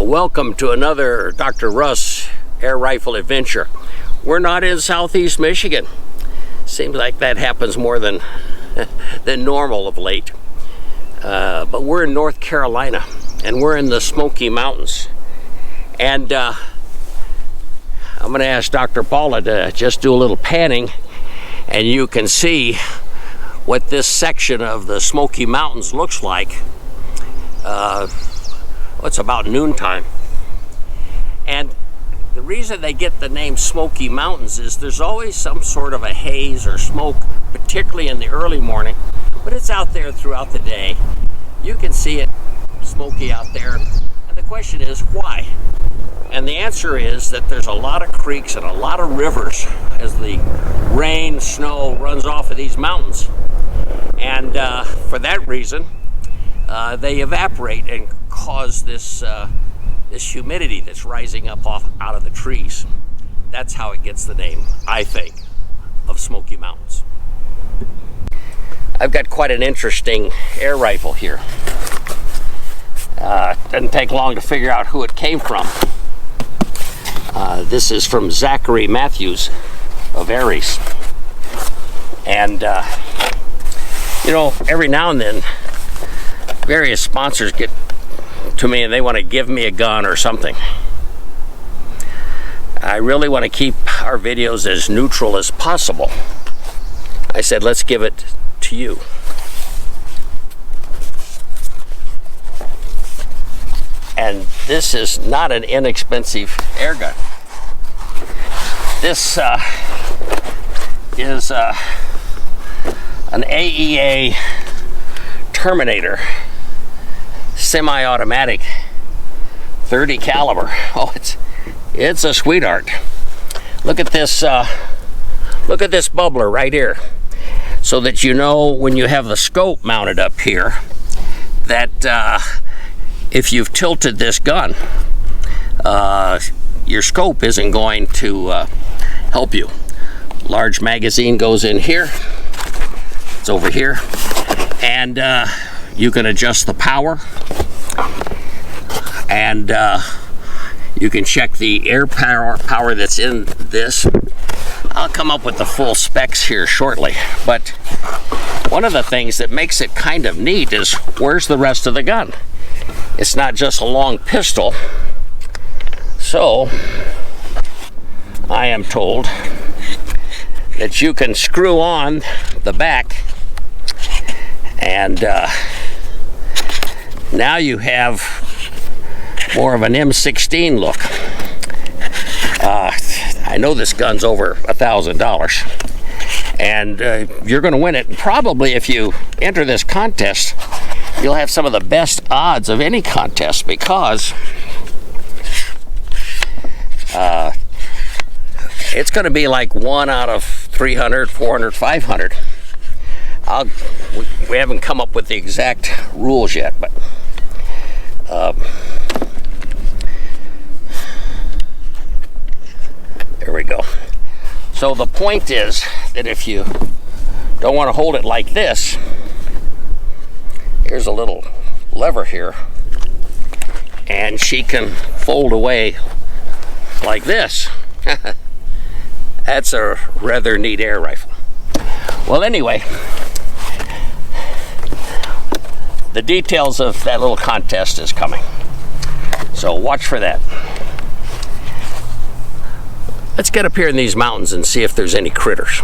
Welcome to another Dr. Russ air rifle adventure. We're not in Southeast Michigan. Seems like that happens more than normal of late. But we're in North Carolina, and we're in the Smoky Mountains. And I'm going to ask Dr. Paula to just do a little panning, and you can see what this section of the Smoky Mountains looks like. It's about noontime. And the reason they get the name Smoky Mountains is there's always some sort of a haze or smoke, particularly in the early morning, but it's out there throughout the day. You can see it smoky out there, and the question is why? And the answer is that there's a lot of creeks and a lot of rivers as the rain, snow runs off of these mountains. And for that reason, they evaporate and cause this humidity that's rising up out of the trees. That's how it gets the name, I think, of Smoky Mountains. I've got quite an interesting air rifle here. Didn't take long to figure out who it came from. This is from Zachary Matthews of Aries. And, every now and then, various sponsors get to me and they want to give me a gun or something. I really want to keep our videos as neutral as possible. I said, let's give it to you. And this is not an inexpensive air gun. This is an AEA Terminator semi-automatic 30 caliber. Oh, it's a sweetheart. Look at this bubbler right here, so that you know when you have the scope mounted up here that if you've tilted this gun, your scope isn't going to help you. Large magazine goes in here. It's over here, and you can adjust the power, and you can check the air power that's in this. I'll come up with the full specs here shortly, but one of the things that makes it kind of neat is where's the rest of the gun? It's not just a long pistol. So I am told that you can screw on the back, and now you have more of an M16 look. I know this gun's over $1,000, and you're going to win it. Probably if you enter this contest, you'll have some of the best odds of any contest, because it's going to be like 1 out of 300, 400, 500. We haven't come up with the exact rules yet, but there we go. So the point is that if you don't want to hold it like this, here's a little lever here, and she can fold away like this. That's a rather neat air rifle. Well, anyway, the details of that little contest is coming, so watch for that. Let's get up here in these mountains and see if there's any critters.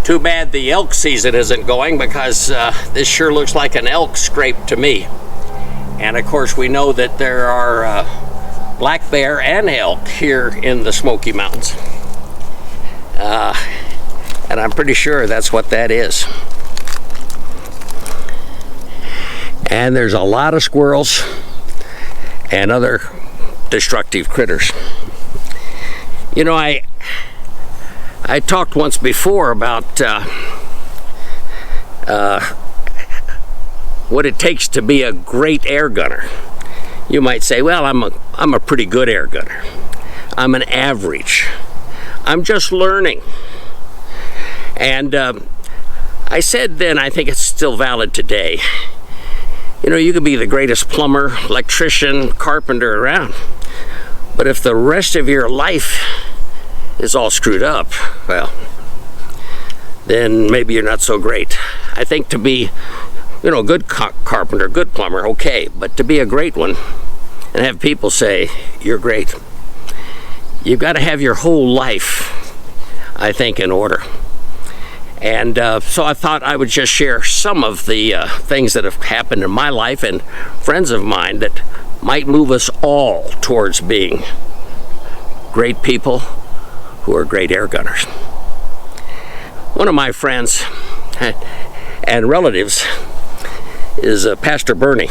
Too bad the elk season isn't going, because this sure looks like an elk scrape to me. And of course we know that there are black bear and elk here in the Smoky Mountains. And I'm pretty sure that's what that is. And there's a lot of squirrels and other destructive critters. You know, I talked once before about what it takes to be a great air gunner. You might say, well, I'm a pretty good air gunner. I'm an average. I'm just learning. And I said then, I think it's still valid today, You know, you could be the greatest plumber, electrician, carpenter around, but if the rest of your life is all screwed up, well, then maybe you're not so great. I think to be, you know, a good carpenter, good plumber, okay, but to be a great one and have people say you're great, you've got to have your whole life, I think, in order. And so I thought I would just share some of the things that have happened in my life and friends of mine that might move us all towards being great people who are great air gunners. One of my friends and relatives is Pastor Bernie.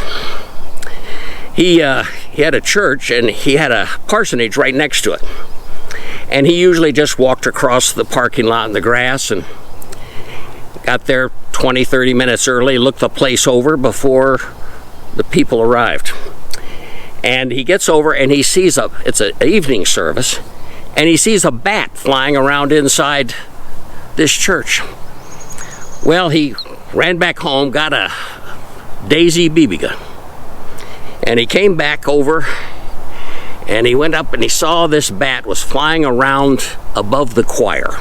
He had a church and he had a parsonage right next to it. And he usually just walked across the parking lot in the grass and got there 20-30 minutes early, looked the place over before the people arrived. And he gets over and he sees it's an evening service, and he sees a bat flying around inside this church. Well, he ran back home, got a Daisy BB gun, and he came back over and he went up and he saw this bat was flying around above the choir.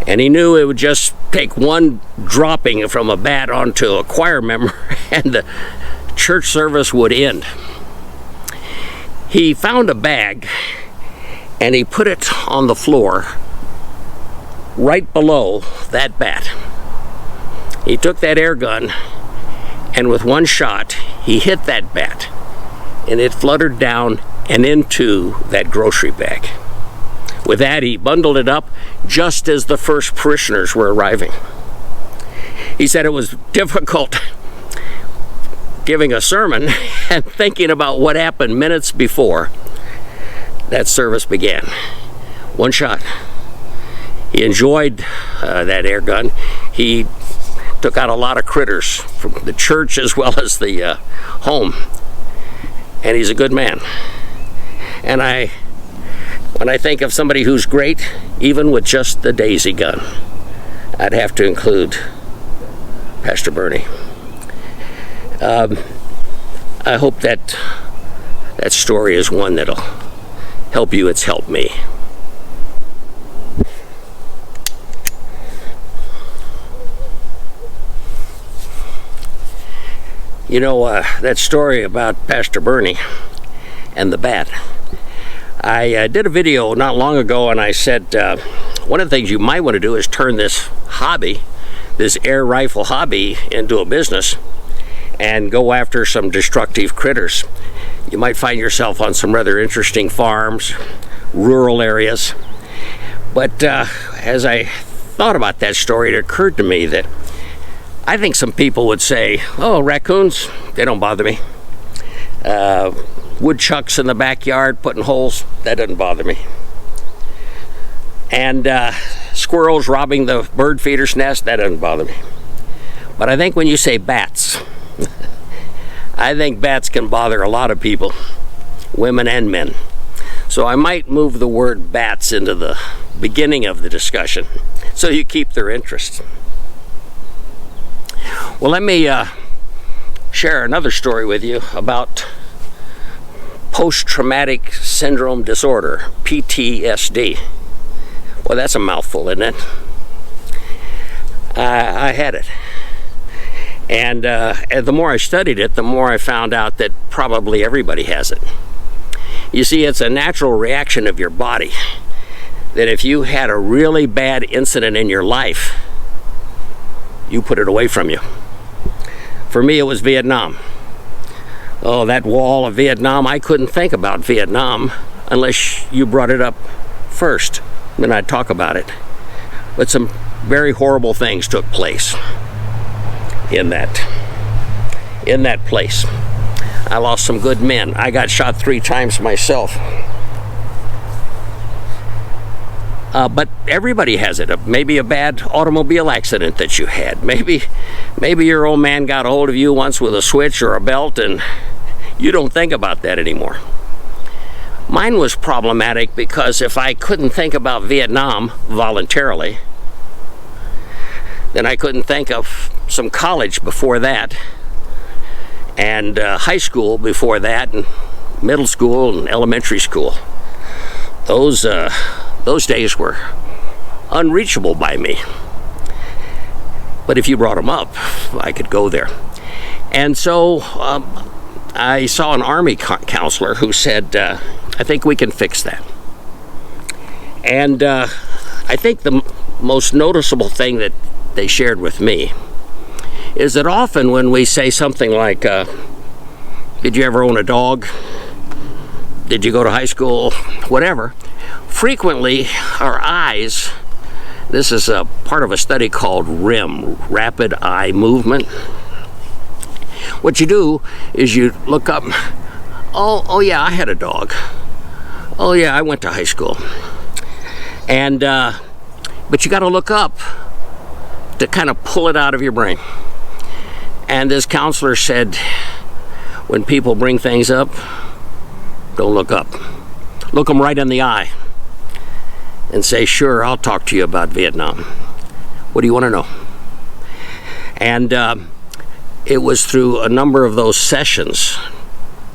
And he knew it would just take one dropping from a bat onto a choir member and the church service would end. He found a bag and he put it on the floor right below that bat. He took that air gun and with one shot he hit that bat and it fluttered down and into that grocery bag. With that, he bundled it up just as the first parishioners were arriving. He said it was difficult giving a sermon and thinking about what happened minutes before that service began. One shot. He enjoyed that air gun. He took out a lot of critters from the church as well as the home. And he's a good man. And when I think of somebody who's great, even with just the Daisy gun, I'd have to include Pastor Bernie. I hope that story is one that'll help you. It's helped me. You know, that story about Pastor Bernie and the bat. I did a video not long ago and I said one of the things you might want to do is turn this hobby, this air rifle hobby, into a business and go after some destructive critters. You might find yourself on some rather interesting farms, rural areas. But as I thought about that story, it occurred to me that I think some people would say, oh, raccoons, they don't bother me. Woodchucks in the backyard putting holes, that doesn't bother me. And squirrels robbing the bird feeder's nest, that doesn't bother me. But I think when you say bats, I think bats can bother a lot of people, women and men. So I might move the word bats into the beginning of the discussion so you keep their interest. Well, let me share another story with you about post-traumatic syndrome disorder, PTSD. Well, that's a mouthful, isn't it? I had it. And the more I studied it, the more I found out that probably everybody has it. You see, it's a natural reaction of your body that if you had a really bad incident in your life, you put it away from you. For me, it was Vietnam. Oh, that wall of Vietnam, I couldn't think about Vietnam unless you brought it up first. Then I'd talk about it. But some very horrible things took place in that place. I lost some good men. I got shot 3 times myself. But everybody has it. Maybe a bad automobile accident that you had. Maybe your old man got a hold of you once with a switch or a belt and you don't think about that anymore. Mine was problematic because if I couldn't think about Vietnam voluntarily, then I couldn't think of some college before that. and high school before that, and middle school and elementary school. Those days were unreachable by me. But if you brought them up, I could go there. And so I saw an Army counselor who said, I think we can fix that. And I think the most noticeable thing that they shared with me is that often when we say something like, did you ever own a dog? Did you go to high school? Whatever. Frequently, our eyes, this is a part of a study called REM, Rapid Eye Movement. What you do is you look up, oh yeah, I had a dog. Oh yeah, I went to high school. And, but you got to look up to kind of pull it out of your brain. And this counselor said, when people bring things up, don't look up. Look them right in the eye and say, sure, I'll talk to you about Vietnam. What do you want to know? And it was through a number of those sessions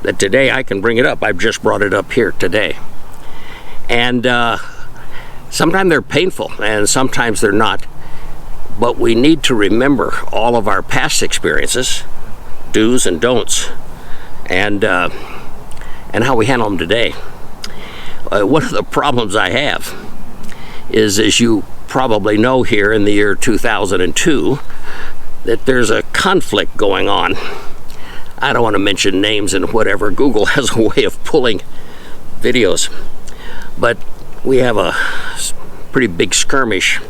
that today I can bring it up. I've just brought it up here today. And sometimes they're painful and sometimes they're not. But we need to remember all of our past experiences, do's and don'ts, and how we handle them today. One of the problems I have is, as you probably know, here in the year 2002, that there's a conflict going on. I don't want to mention names and whatever. Google has a way of pulling videos. But we have a pretty big skirmish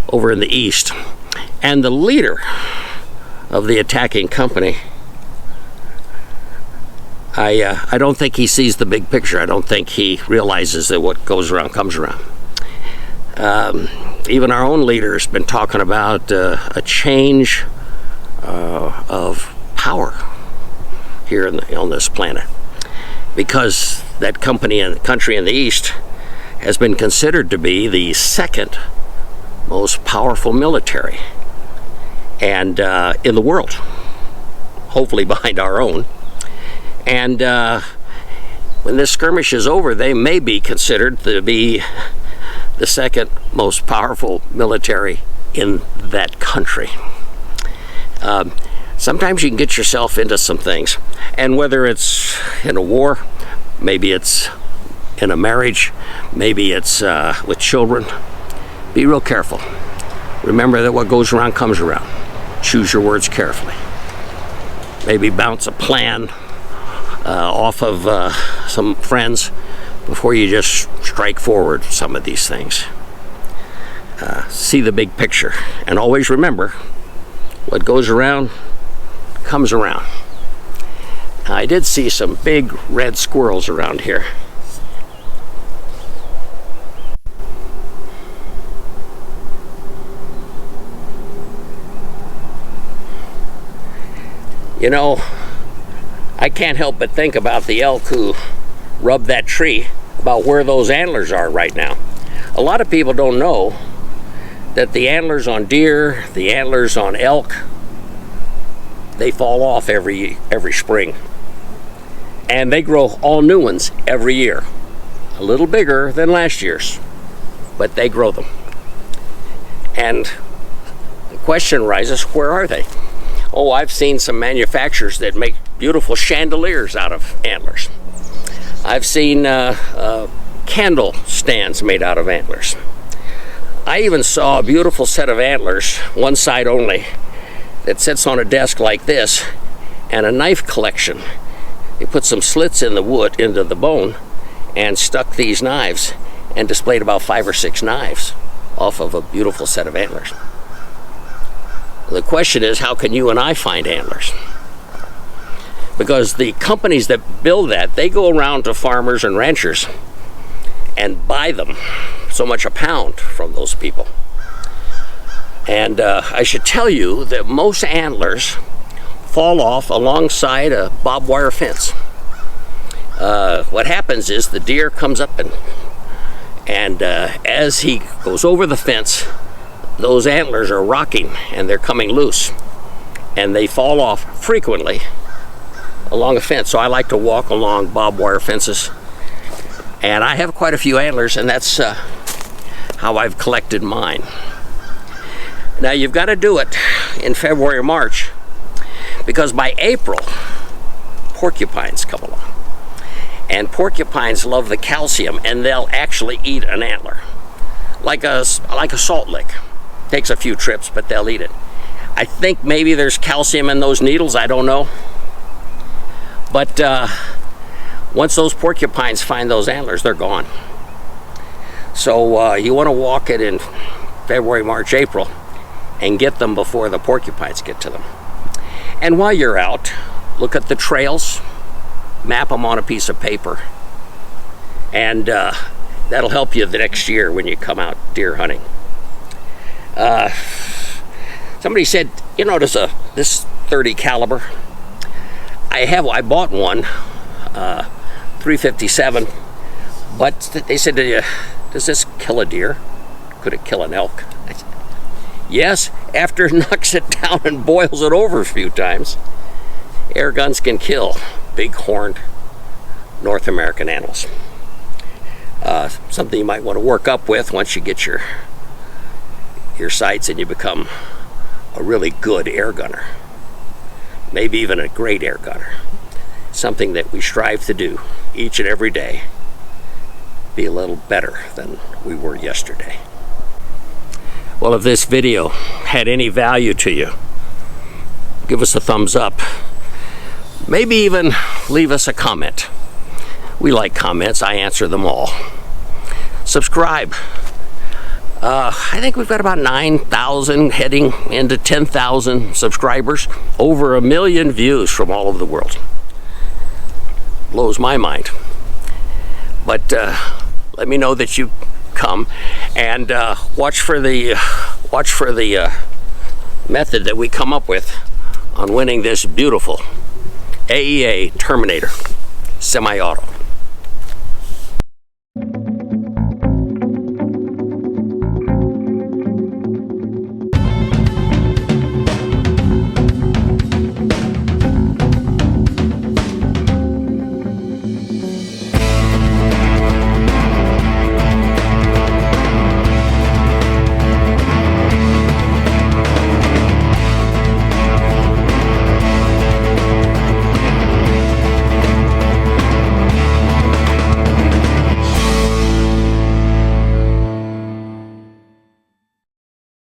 over in the east. And the leader of the attacking company, I don't think he sees the big picture. I don't think he realizes that what goes around comes around. Even our own leader has been talking about a change of power here on this planet, because that company and country in the East has been considered to be the second most powerful military and in the world, hopefully behind our own. And when this skirmish is over, they may be considered to be the second most powerful military in that country. Sometimes you can get yourself into some things, and whether it's in a war, maybe it's in a marriage, maybe it's with children, be real careful. Remember that what goes around comes around. Choose your words carefully. Maybe bounce a plan off of some friends before you just strike forward some of these things. See the big picture, and always remember, what goes around comes around. Now, I did see some big red squirrels around here. You know, I can't help but think about the elk who rubbed that tree, about where those antlers are right now. A lot of people don't know that the antlers on deer, the antlers on elk, they fall off every spring. And they grow all new ones every year. A little bigger than last year's, but they grow them. And the question arises, where are they? Oh, I've seen some manufacturers that make beautiful chandeliers out of antlers. I've seen candle stands made out of antlers. I even saw a beautiful set of antlers, one side only, that sits on a desk like this, and a knife collection. They put some slits in the wood, into the bone, and stuck these knives, and displayed about 5 or 6 knives off of a beautiful set of antlers. The question is, how can you and I find antlers? Because the companies that build that, they go around to farmers and ranchers and buy them, so much a pound from those people. And I should tell you that most antlers fall off alongside a barbed wire fence. What happens is the deer comes up and as he goes over the fence, those antlers are rocking and they're coming loose. and they fall off frequently along a fence. So I like to walk along barbed wire fences, and I have quite a few antlers, and that's how I've collected mine. Now you've got to do it in February or March, because by April porcupines come along, and porcupines love the calcium, and they'll actually eat an antler like a salt lick. Takes a few trips, but they'll eat it. I think maybe there's calcium in those needles, I don't know. But once those porcupines find those antlers, they're gone. So you want to walk it in February, March, April, and get them before the porcupines get to them. And while you're out, look at the trails, map them on a piece of paper, and that'll help you the next year when you come out deer hunting. Somebody said, you know, this 30 caliber. I bought one, 357, but they said, does this kill a deer? Could it kill an elk? I said, yes, after it knocks it down and boils it over a few times. Air guns can kill big horned North American animals. Something you might want to work up with once you get your sights and you become a really good air gunner, maybe even a great air gunner. Something that we strive to do each and every day, be a little better than we were yesterday. Well, if this video had any value to you, give us a thumbs up. Maybe even leave us a comment. We like comments, I answer them all. Subscribe. I think we've got about 9,000 heading into 10,000 subscribers, over 1 million views from all over the world. Blows my mind. But let me know that you come, and watch for the method that we come up with on winning this beautiful AEA Terminator semi-auto.